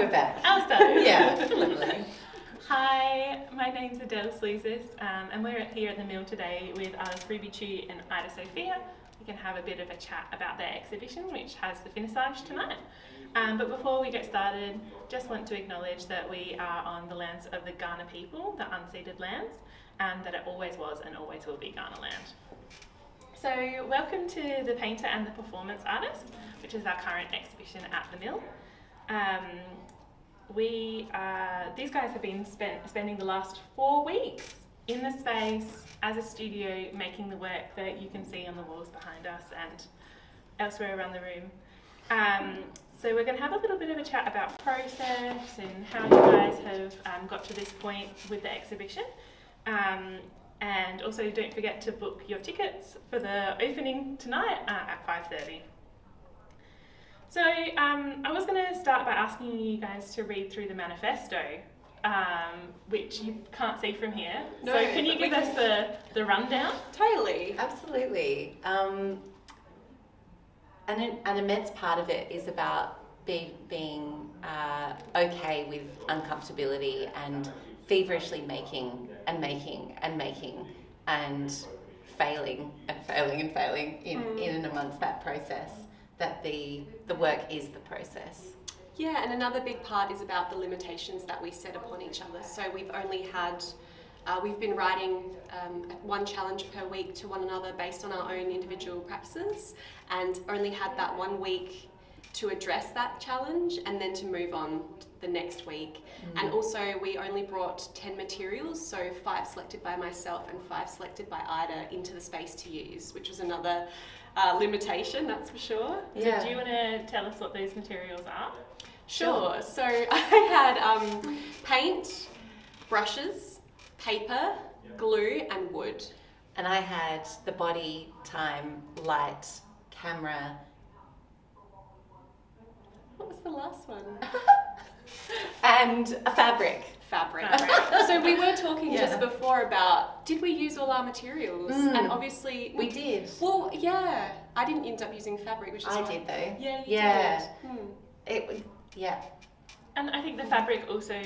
we're back. I'll start. Yeah, absolutely. Hi, my name's Adelaide, and we're here at the mill today with artists Ruby Chu and Sophia. We can have a bit of a chat about their exhibition, which has the finissage tonight. But before we get started, just want to acknowledge that we are on the lands of the Kaurna people, the unceded lands, and that it always was and always will be Kaurna land. So welcome to the painter and the performance artist, which is our current exhibition at the mill. These guys have been spending the last 4 weeks in the space as a studio, making the work that you can see on the walls behind us and elsewhere around the room. So we're going to have a little bit of a chat about process and how you guys have got to this point with the exhibition. And also don't forget to book your tickets for the opening tonight at 5:30. So I was going to start by asking you guys to read through the manifesto, which you can't see from here. No, so can you give us the rundown? Totally. Absolutely. An immense part of it is about being okay with uncomfortability and feverishly making and failing in and amongst that process. That the work is the process. Yeah, and another big part is about the limitations that we set upon each other. So we've been writing one challenge per week to one another based on our own individual practices, and only had that 1 week to address that challenge and then to move on the next week. And also we only brought 10 materials, so 5 selected by myself and 5 selected by Ida into the space to use, which was another limitation, that's for sure. Yeah. So do you want to tell us what those materials are? Sure. So I had paint, brushes, paper, glue and wood. And I had the body, time, light, camera. What was the last one? And a fabric. Fabric. So we were talking just before about, did we use all our materials? And obviously We did. Well, yeah. I didn't end up using fabric, which is I fine. did though. Yeah, you did. Yeah. And I think the fabric also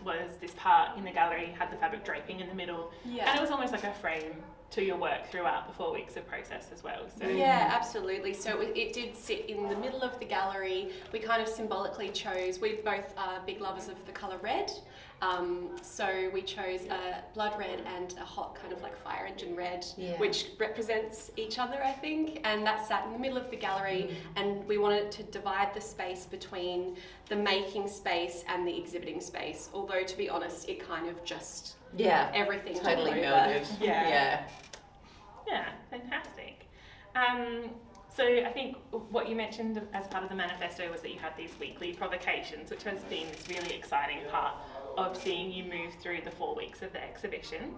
was this part in the gallery, had the fabric draping in the middle. Yeah. And it was almost like a frame to your work throughout the 4 weeks of process as well. So Yeah, absolutely. So it did sit in the middle of the gallery. We kind of symbolically chose, we both are big lovers of the colour red. So we chose a blood red and a hot kind of like fire engine red, which represents each other, I think. And that sat in the middle of the gallery, and we wanted to divide the space between the making space and the exhibiting space. Although, to be honest, it kind of just everything Totally took over. melded. Yeah, fantastic. So I think what you mentioned as part of the manifesto was that you had these weekly provocations, which has been this really exciting part of seeing you move through the 4 weeks of the exhibition.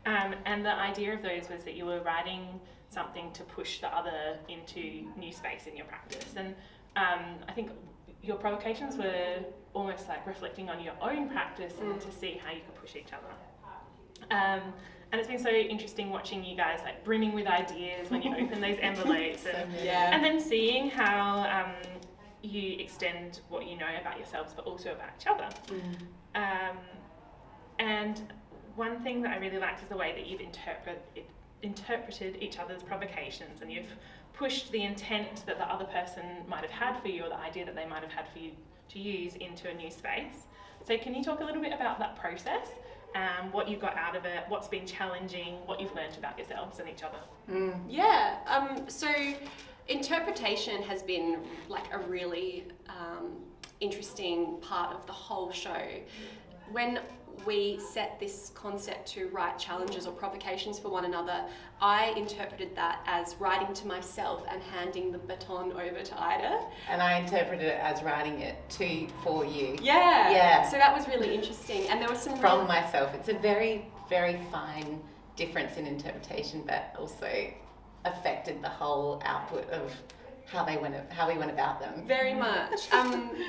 And the idea of those was that you were writing something to push the other into new space in your practice. And I think your provocations were almost like reflecting on your own practice and to see how you could push each other. And it's been so interesting watching you guys like brimming with ideas when you open those envelopes and then seeing how you extend what you know about yourselves but also about each other. And one thing that I really liked is the way that you've interpreted each other's provocations, and you've pushed the intent that the other person might have had for you, or the idea that they might have had for you to use, into a new space. So can you talk a little bit about that process? What you got out of it, what's been challenging, what you've learned about yourselves and each other. So interpretation has been like a really interesting part of the whole show. When we set this concept to write challenges or provocations for one another, I interpreted that as writing to myself and handing the baton over to Ida. And I interpreted it as writing it for you. Yeah. So that was really interesting. And there was some from myself. It's a very, very fine difference in interpretation, but also affected the whole output of how we went about them. Very much.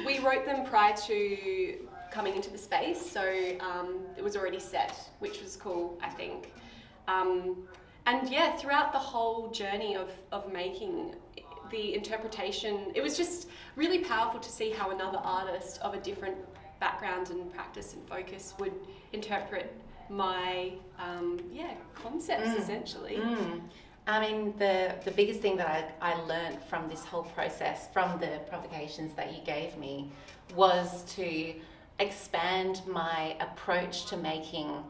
We wrote them prior to coming into the space, so it was already set, which was cool, I think. And yeah, throughout the whole journey of making, the interpretation, it was just really powerful to see how another artist of a different background and practice and focus would interpret my concepts essentially. I mean, the biggest thing that I learned from this whole process, from the provocations that you gave me, was to expand my approach to making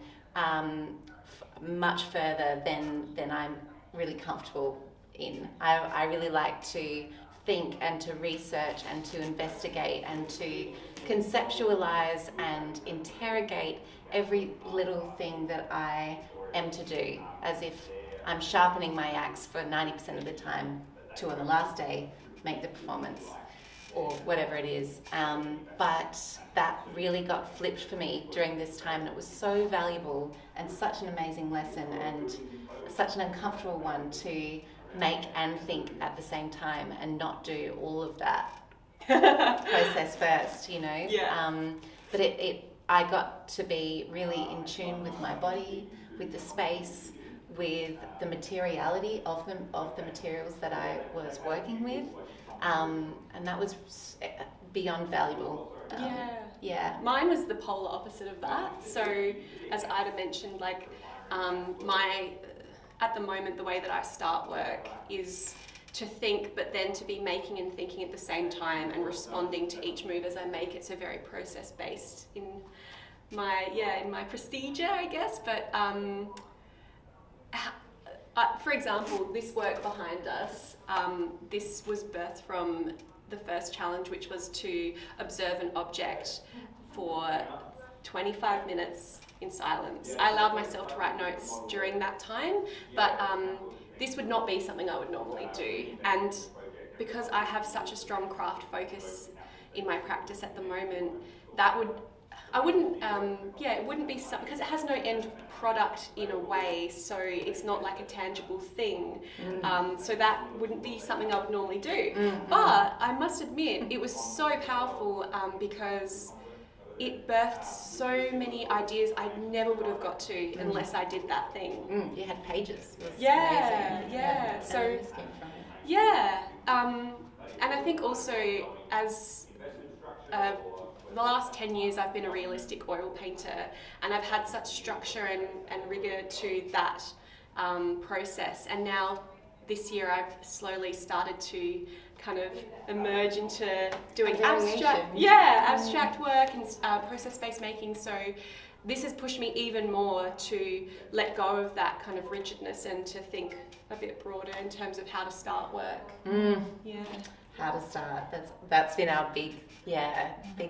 much further than I'm really comfortable in. I really like to think and to research and to investigate and to conceptualize and interrogate every little thing that I am to do, as if I'm sharpening my axe for 90% of the time to, on the last day, make the performance or whatever it is. But that really got flipped for me during this time, and it was so valuable and such an amazing lesson and such an uncomfortable one to make and think at the same time and not do all of that process first, you know. But I got to be really in tune with my body, with the space, with the materiality of the materials that I was working with, and that was beyond valuable. Mine was the polar opposite of that. So as Ida mentioned, like at the moment, the way that I start work is to think, but then to be making and thinking at the same time and responding to each move as I make it. So very process based in my procedure, I guess. But for example, this work behind us, this was birthed from the first challenge, which was to observe an object for 25 minutes in silence. I allowed myself to write notes during that time, but this would not be something I would normally do. And because I have such a strong craft focus in my practice at the moment, it wouldn't be something, because it has no end product in a way, so it's not like a tangible thing. So that wouldn't be something I would normally do. But I must admit, it was so powerful because it birthed so many ideas I never would have got to unless I did that thing. You had pages. It was amazing. So this came from it. Yeah, and I think also as the last 10 years I've been a realistic oil painter, and I've had such structure and rigour to that process, and now this year I've slowly started to kind of emerge into doing abstract work and process-based making. So this has pushed me even more to let go of that kind of rigidness and to think a bit broader in terms of how to start work. How to start. That's been our big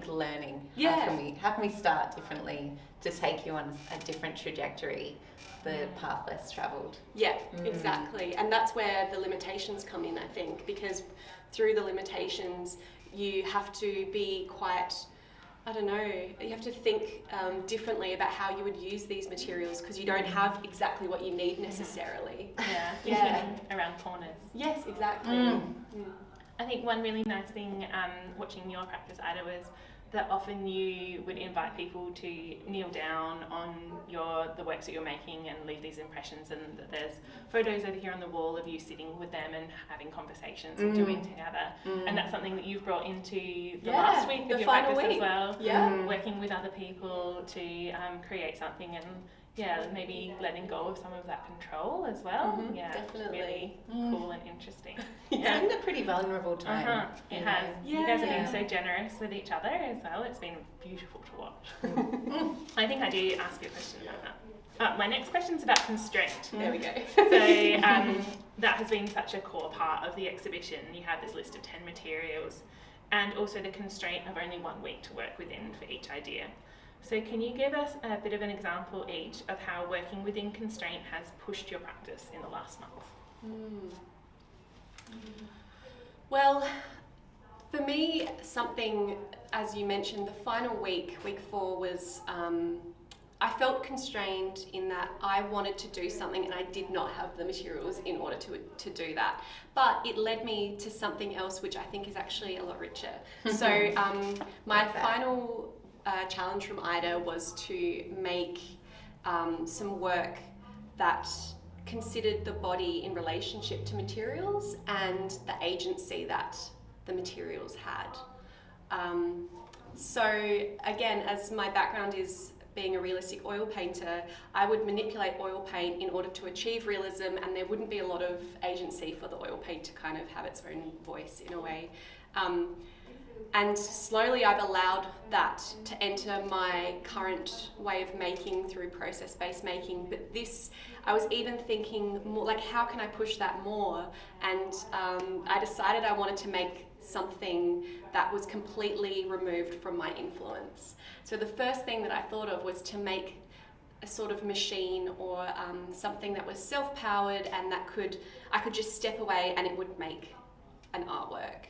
learning. How can we start differently to take you on a different trajectory, the path less travelled? Exactly. And that's where the limitations come in, I think, because through the limitations you have to be quite, you have to think differently about how you would use these materials, because you don't have exactly what you need necessarily. Around corners. Yes, exactly. I think one really nice thing watching your practice, Ida, was that often you would invite people to kneel down on the works that you're making and leave these impressions, and that there's photos over here on the wall of you sitting with them and having conversations and doing together. And that's something that you've brought into the last week of your practice as well. Working with other people to create something, and maybe letting go of some of that control as well. Definitely. Really cool and interesting. It's been a pretty vulnerable time. It has. You guys have been so generous with each other as well. It's been beautiful to watch. I think I do ask you a question about that. My next question's about constraint. There we go. So that has been such a core part of the exhibition. You have this list of 10 materials, and also the constraint of only 1 week to work within for each idea. So can you give us a bit of an example each of how working within constraint has pushed your practice in the last month? Well, for me, something, as you mentioned, the final week 4, was I felt constrained in that I wanted to do something and I did not have the materials in order to do that. But it led me to something else, which I think is actually a lot richer. So my final challenge from Ida was to make some work that considered the body in relationship to materials and the agency that the materials had. So again, as my background is being a realistic oil painter, I would manipulate oil paint in order to achieve realism, and there wouldn't be a lot of agency for the oil paint to kind of have its own voice in a way. And slowly I've allowed that to enter my current way of making through process-based making. But this, I was even thinking more like, how can I push that more? And I decided I wanted to make something that was completely removed from my influence. So the first thing that I thought of was to make a sort of machine or something that was self-powered and that I could just step away and it would make an artwork.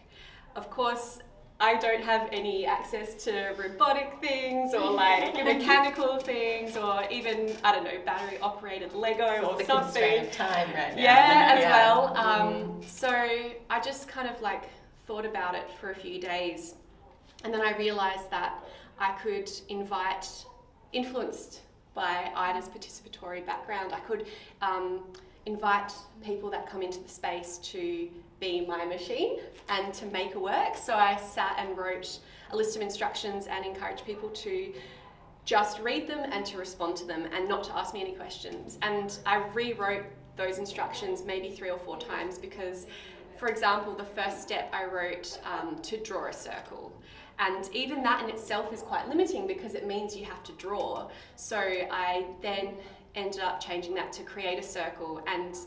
Of course, I don't have any access to robotic things or like mechanical things or even, I don't know, battery operated Lego or the something. Constraint of time right now. Yeah, as well. So I just kind of like thought about it for a few days, and then I realized that I could influenced by Ida's participatory background, I could invite people that come into the space to be my machine and to make a work. So I sat and wrote a list of instructions and encouraged people to just read them and to respond to them and not to ask me any questions. And I rewrote those instructions maybe 3 or 4 times because, for example, the first step I wrote to draw a circle. And even that in itself is quite limiting because it means you have to draw. So I then ended up changing that to create a circle, and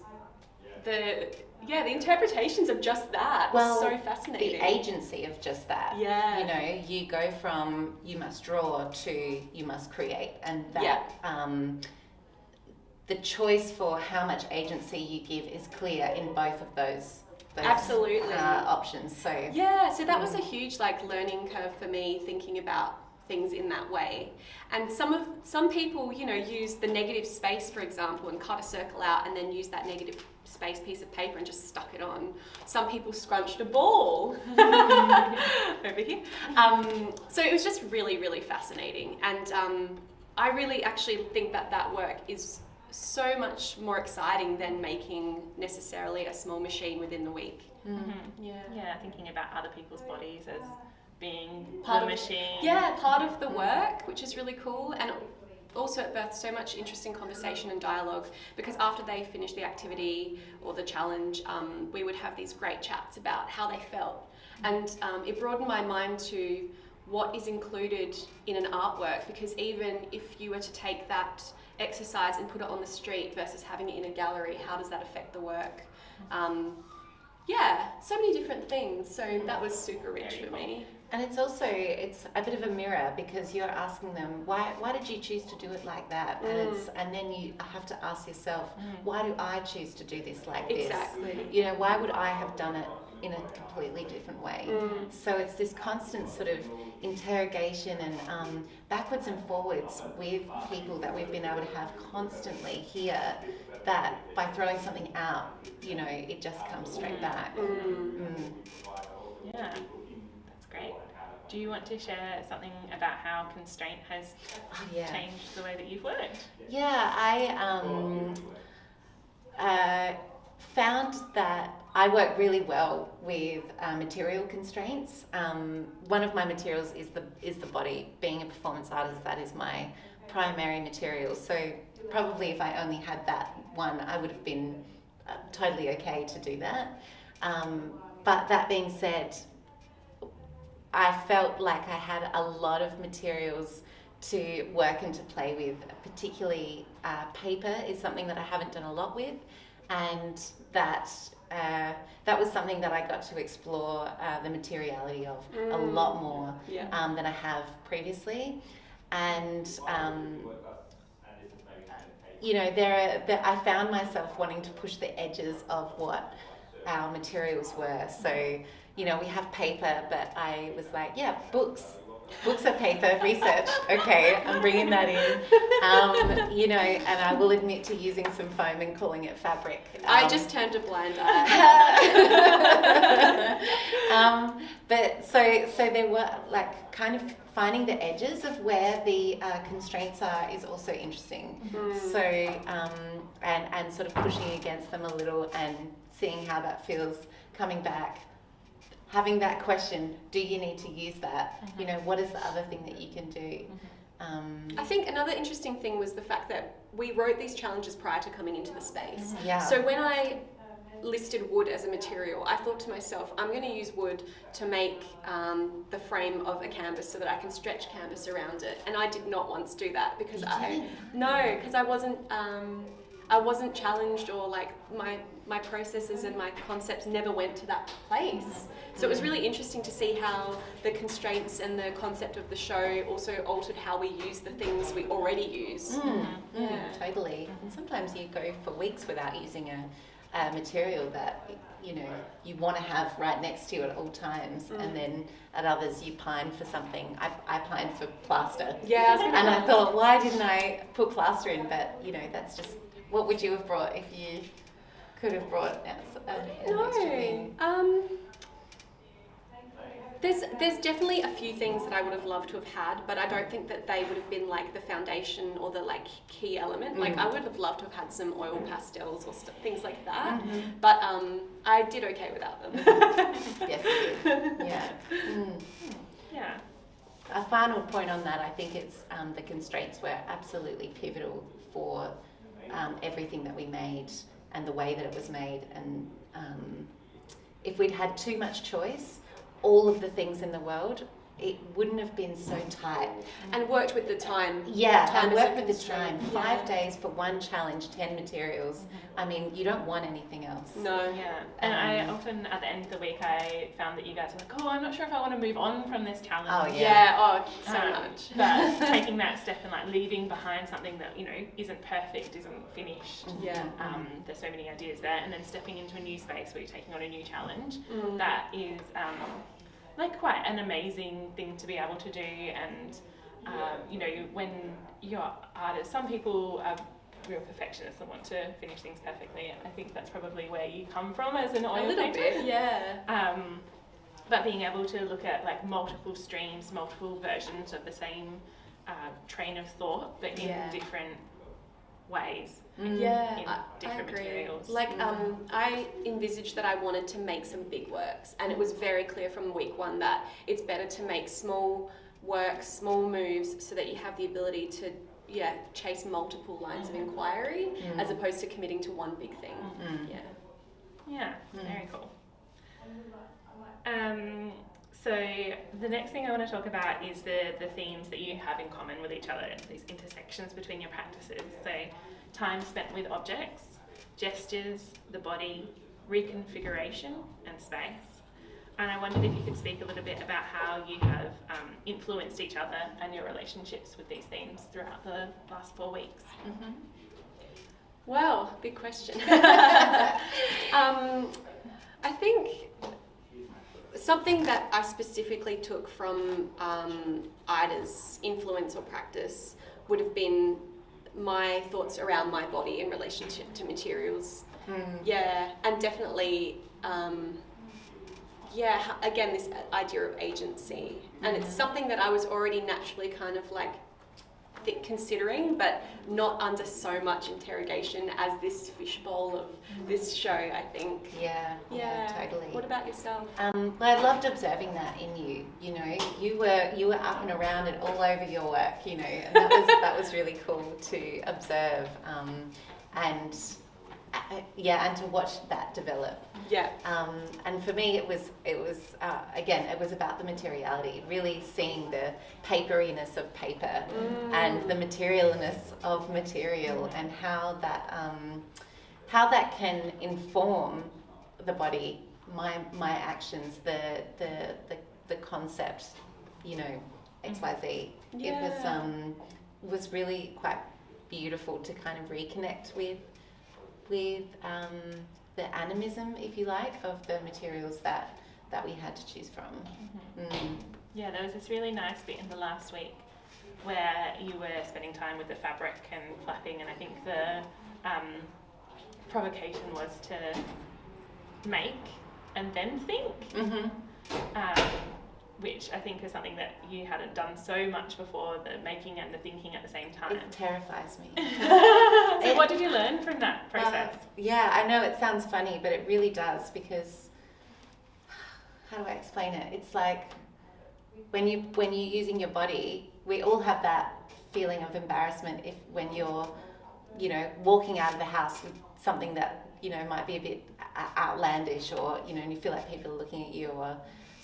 the interpretations of just that was so fascinating. The agency of just that. Yeah. You know, you go from you must draw to you must create, and that the choice for how much agency you give is clear in both of those absolutely options. So so that was a huge like learning curve for me, thinking about things in that way. And some people, you know, use the negative space, for example, and cut a circle out and then use that negative space piece of paper and just stuck it on. Some people scrunched a ball over here. So it was just really, really fascinating. And I really actually think that work is so much more exciting than making necessarily a small machine within the week. Yeah, thinking about other people's bodies as being part the of machine. Yeah, part of the work, which is really cool. And also it birthed so much interesting conversation and dialogue, because after they finished the activity or the challenge, we would have these great chats about how they felt. And it broadened my mind to what is included in an artwork, because even if you were to take that exercise and put it on the street versus having it in a gallery, how does that affect the work? So many different things. So that was super rich for me. And it's a bit of a mirror, because you're asking them, why did you choose to do it like that? And then you have to ask yourself, why do I choose to do this like this? Exactly. You know, why would I have done it in a completely different way? So it's this constant sort of interrogation and backwards and forwards with people that we've been able to have constantly here, that by throwing something out, you know, it just comes straight back. Yeah, that's great. Do you want to share something about how constraint has changed the way that you've worked? Yeah, I found that I work really well with material constraints. One of my materials is the body. Being a performance artist, that is my primary material. So probably if I only had that one, I would have been totally okay to do that. But that being said, I felt like I had a lot of materials to work and to play with. Particularly paper is something that I haven't done a lot with, and that was something that I got to explore the materiality of a lot more than I have previously. And you know, I found myself wanting to push the edges of what our materials were. So, you know, we have paper, but I was like, books. books of paper, research. Okay, I'm bringing that in. You know, and I will admit to using some foam and calling it fabric. I just turned a blind eye. But so there were like kind of finding the edges of where the constraints are is also interesting. So and sort of pushing against them a little and seeing how that feels coming back. Having that question, do you need to use that? You know, what is the other thing that you can do? I think another interesting thing was the fact that we wrote these challenges prior to coming into the space. Yeah. So when I listed wood as a material, I thought to myself, I'm going to use wood to make the frame of a canvas so that I can stretch canvas around it. And I did not once do that because I wasn't challenged, or like my processes and my concepts never went to that place. So it was really interesting to see how the constraints and the concept of the show also altered how we use the things we already use. Totally. And sometimes you go for weeks without using a material that, you know, you want to have right next to you at all times, and then at others you pine for something. I pined for plaster. Yeah, I was gonna and I thought, why didn't I put plaster in? But, you know, that's just, what would you have brought if you could have brought an extra thing? There's definitely a few things that I would have loved to have had, but I don't think that they would have been like the foundation or the like key element. Like I would have loved to have had some oil pastels or things like that, but I did okay without them. Yes, you did. Yeah. Yeah. A final point on that, I think it's the constraints were absolutely pivotal for everything that we made and the way that it was made. And if we'd had too much choice, all of the things in the world, it wouldn't have been so tight. And worked with the time. Yeah, time and is a worked with the constraint. time. 5 days for one challenge, 10 materials. I mean, you don't want anything else. No. Yeah, and I often at the end of the week I found that you guys were like, oh, I'm not sure if I want to move on from this challenge. Oh Yeah, oh, so much. But taking that step and like leaving behind something that, you know, isn't perfect, isn't finished. Yeah. There's so many ideas there, and then stepping into a new space where you're taking on a new challenge. That is like quite an amazing thing to be able to do. And you know, when you're artists, some people are real perfectionists and want to finish things perfectly. I think that's probably where you come from as an oil A little painter. bit, yeah. But being able to look at like multiple streams, multiple versions of the same train of thought, but in different ways. Yeah, in I different agree. materials. Like, I envisaged that I wanted to make some big works, and it was very clear from week one that it's better to make small works, small moves, so that you have the ability to chase multiple lines of inquiry, as opposed to committing to one big thing. Yeah, very cool. So the next thing I want to talk about is the themes that you have in common with each other, these intersections between your practices. So time spent with objects, gestures, the body, reconfiguration and space. And I wondered if you could speak a little bit about how you have influenced each other and your relationships with these themes throughout the last 4 weeks. Well, big question. I think something that I specifically took from Ida's influence or practice would have been my thoughts around my body in relationship to materials. Yeah, and definitely, again, this idea of agency. And it's something that I was already naturally kind of like considering, but not under so much interrogation as this fishbowl of this show, I think. Yeah, totally. What about yourself? Well, I loved observing that in you. You know, you were up and around and all over your work. You know, and that was really cool to observe, and to watch that develop. Yeah. And for me, it was again, it was about the materiality, really seeing the paperiness of paper and the materialness of material, and how that can inform the body, my actions, the concept, you know, XYZ. Yeah. It was really quite beautiful to kind of reconnect with the animism, if you like, of the materials that we had to choose from. Yeah, there was this really nice bit in the last week where you were spending time with the fabric and flapping, and I think the provocation was to make and then think, which I think is something that you hadn't done so much before, the making and the thinking at the same time. It terrifies me. So what did you learn from that process? Yeah, I know it sounds funny, but it really does, because how do I explain it? It's like when you're using your body, we all have that feeling of embarrassment when you're, walking out of the house with something that, might be a bit outlandish, or, and you feel like people are looking at you or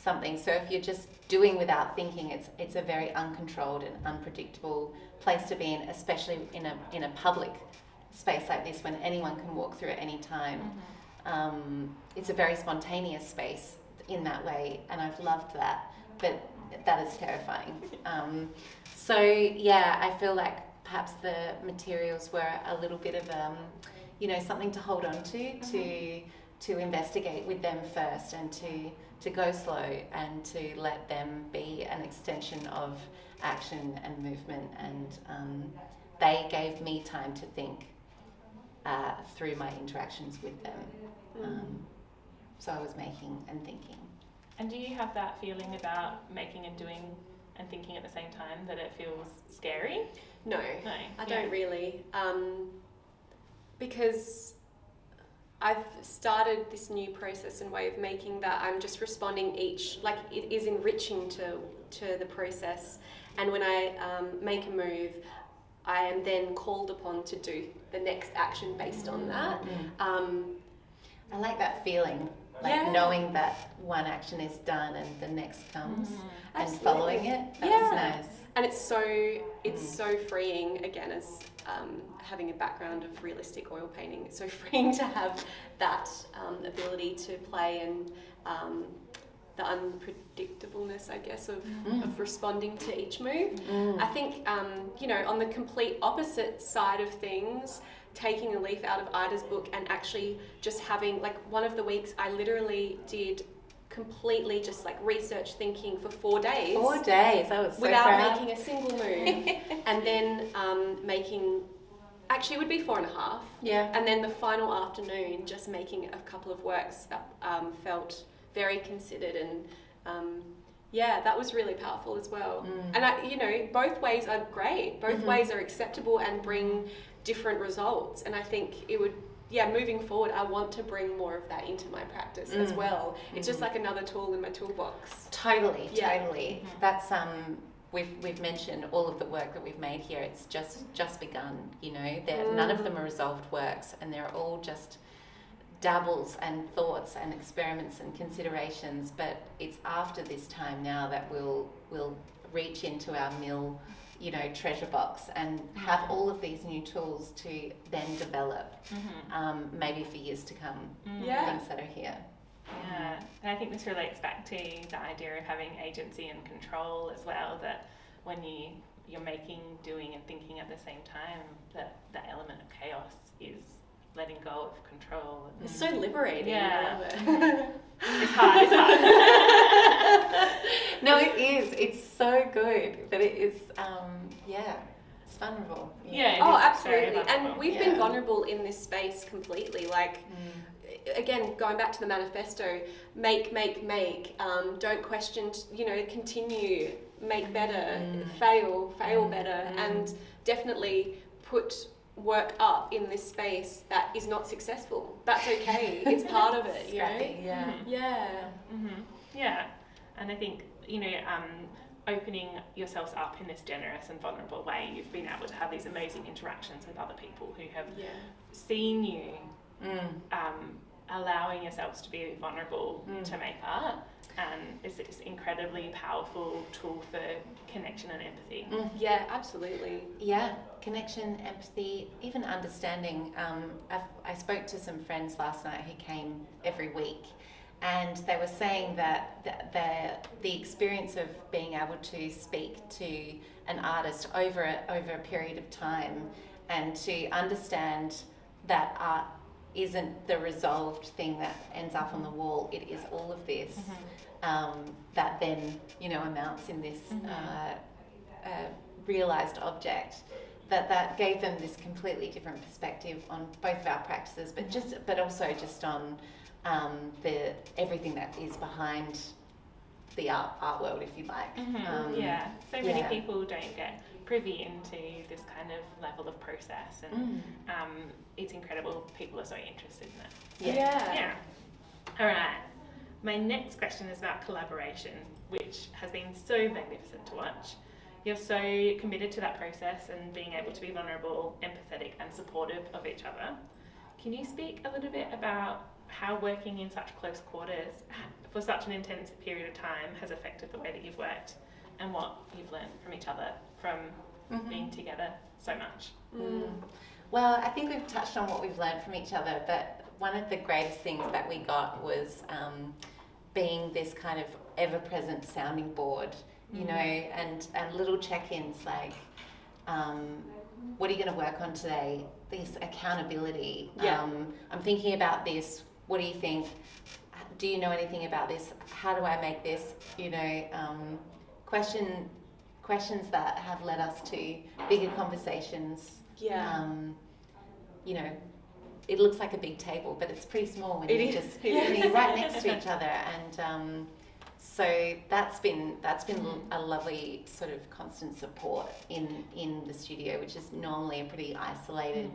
something. So if you're just doing without thinking, it's a very uncontrolled and unpredictable place to be in, especially in a public space like this when anyone can walk through at any time. It's a very spontaneous space in that way, and I've loved that, but that is terrifying. So yeah, I feel like perhaps the materials were a little bit of something to hold on to investigate with them first, and to go slow and to let them be an extension of action and movement, and they gave me time to think through my interactions with them. So I was making and thinking. And do you have that feeling about making and doing and thinking at the same time, that it feels scary? No, I don't really. Because I've started this new process and way of making that I'm just responding it is enriching to the process. And when I make a move, I am then called upon to do the next action based on that. I like that feeling. Knowing that one action is done and the next comes, and following it. That's nice. And it's so freeing, again, as having a background of realistic oil painting. It's so freeing to have that ability to play, and the unpredictableness, I guess, of responding to each move. I think, on the complete opposite side of things, taking a leaf out of Ida's book and actually just having, one of the weeks I literally did completely just research thinking for 4 days. 4 days, I was so without proud. making a single move. And then actually it would be 4.5. Yeah. And then the final afternoon just making a couple of works that felt very considered, and that was really powerful as well. And both ways are great. Both ways are acceptable and bring different results. And I think it would, moving forward, I want to bring more of that into my practice as well. It's just like another tool in my toolbox. Totally. That's we've mentioned all of the work that we've made here. It's just begun. None of them are resolved works, and they're all just dabbles and thoughts and experiments and considerations. But it's after this time now that we'll reach into our mill, treasure box, and have all of these new tools to then develop, maybe for years to come. Things that are here. Yeah, and I think this relates back to the idea of having agency and control as well, that when you're making, doing and thinking at the same time, that element of chaos is letting go of control. It's so liberating. Yeah. I love it. It's hard. No, it is. It's so good, but it is, it's vulnerable. Yeah. Oh, absolutely. And we've Yeah. been vulnerable in this space completely. Again, going back to the manifesto, make, don't question, continue, make better, fail better, and definitely put work up in this space that is not successful. That's okay. It's part of it, Scrappy, yeah. Yeah. And I think, opening yourselves up in this generous and vulnerable way, you've been able to have these amazing interactions with other people who have seen you allowing yourselves to be vulnerable to make art, and it's this incredibly powerful tool for connection and empathy. Yeah, absolutely. Yeah, connection, empathy, even understanding. I spoke to some friends last night who came every week, and they were saying that the experience of being able to speak to an artist over a period of time, and to understand that art isn't the resolved thing that ends up on the wall. It is all of this that then, you know, amounts in this realised object. That gave them this completely different perspective on both of our practices, but also just on the everything that is behind the art world, if you like. So many people don't get privy into this kind of level of process, and it's incredible people are so interested in it. Yeah. All right. My next question is about collaboration, which has been so magnificent to watch. You're so committed to that process and being able to be vulnerable, empathetic and supportive of each other. Can you speak a little bit about how working in such close quarters for such an intense period of time has affected the way that you've worked and what you've learned from each other from being together so much? Well, I think we've touched on what we've learned from each other, but one of the greatest things that we got was being this kind of ever-present sounding board, you know, and little check-ins like, what are you going to work on today? This accountability. I'm thinking about this. What do you think? Do you know anything about this? How do I make this? You know, questions that have led us to bigger conversations. You know, it looks like a big table, but it's pretty small when you're just when you're right next to each other, and so that's been a lovely sort of constant support in the studio, which is normally a pretty isolated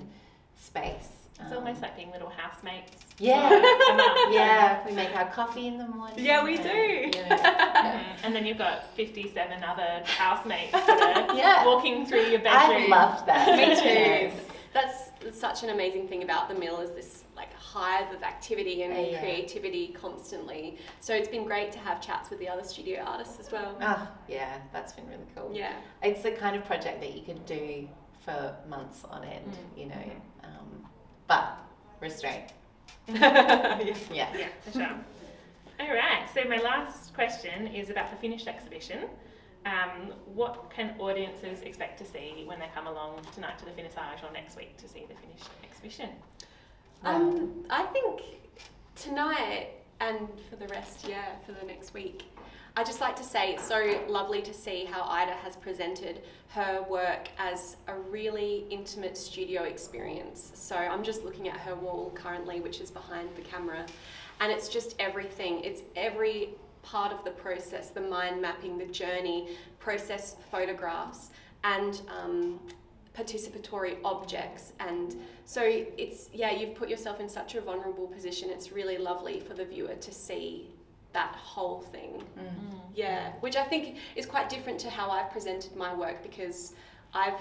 space. It's almost like being little housemates. Yeah, we make our coffee in the morning. Yeah, we do. You know, And then you've got 57 other housemates that are walking through your bedroom. I loved that. Me too. Yes. That's such an amazing thing about the mill, is this like hive of activity and creativity constantly. So it's been great to have chats with the other studio artists as well. Oh, yeah, that's been really cool. Yeah. It's the kind of project that you could do for months on end, you know, but restraint. Yeah, for sure. All right, so my last question is about the finished exhibition. What can audiences expect to see when they come along tonight to the finissage or next week to see the finished exhibition? I think tonight and for the rest, for the next week, I'd just like to say it's so lovely to see how Ida has presented her work as a really intimate studio experience. So I'm just looking at her wall currently, which is behind the camera, and it's just everything. It's every part of the process, the mind mapping, the journey, process photographs, and participatory objects. And so it's, you've put yourself in such a vulnerable position. It's really lovely for the viewer to see that whole thing. Which I think is quite different to how I've presented my work, because I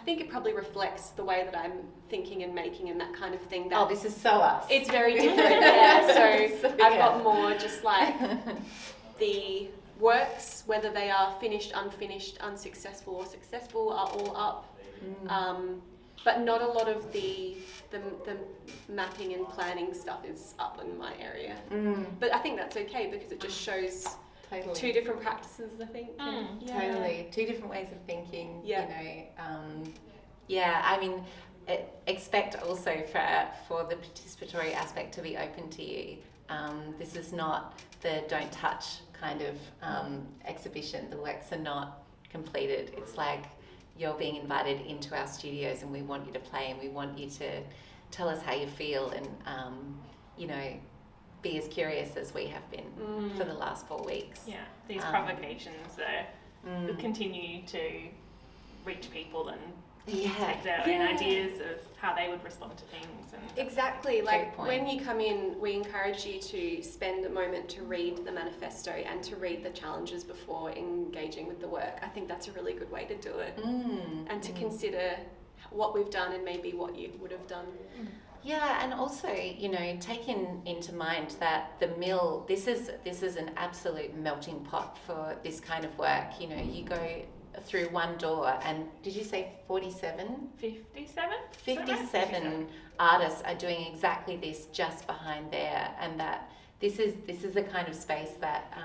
think it probably reflects the way that I'm thinking and making and that kind of thing. That this is so us. It's very different, So I've got more just like the works, whether they are finished, unfinished, unsuccessful or successful, are all up. But not a lot of the mapping and planning stuff is up in my area. But I think that's okay, because it just shows two different practices, I think. Totally. Two different ways of thinking, you know. I mean, expect also for the participatory aspect to be open to you. This is not the don't touch kind of exhibition. The works are not completed. It's like you're being invited into our studios and we want you to play and we want you to tell us how you feel and, you know, be as curious as we have been for the last 4 weeks. Yeah, these provocations continue to reach people and take their own ideas of how they would respond to things. And exactly, like when you come in, we encourage you to spend a moment to read the manifesto and to read the challenges before engaging with the work. I think that's a really good way to do it, and to consider what we've done and maybe what you would have done. Yeah, and also, you know, taking into mind that the mill, this is an absolute melting pot for this kind of work. You know, you go through one door and did you say 47? 57? 57 artists are doing exactly this just behind there, and that this is the kind of space that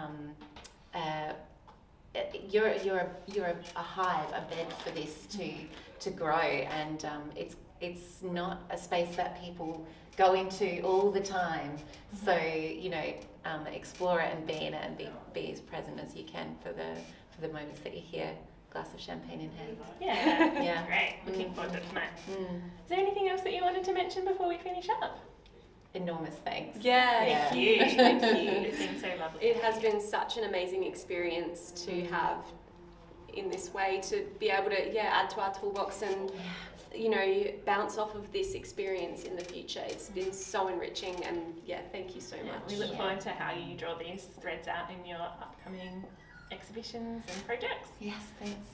you're a hive, a bed for this to grow, and it's not a space that people go into all the time. So, you know, explore it and be in it and be as present as you can for the moments that you're here. Glass of champagne in hand. Yeah, Yeah. great. Looking forward to tonight. Mm. Is there anything else that you wanted to mention before we finish up? Enormous thanks. Yeah. Huge, thank you. It's been so lovely. It has been such an amazing experience to have in this way, to be able to add to our toolbox and bounce off of this experience in the future. It's been so enriching, and thank you so much. We look forward to how you draw these threads out in your upcoming exhibitions and projects. Yes, thanks.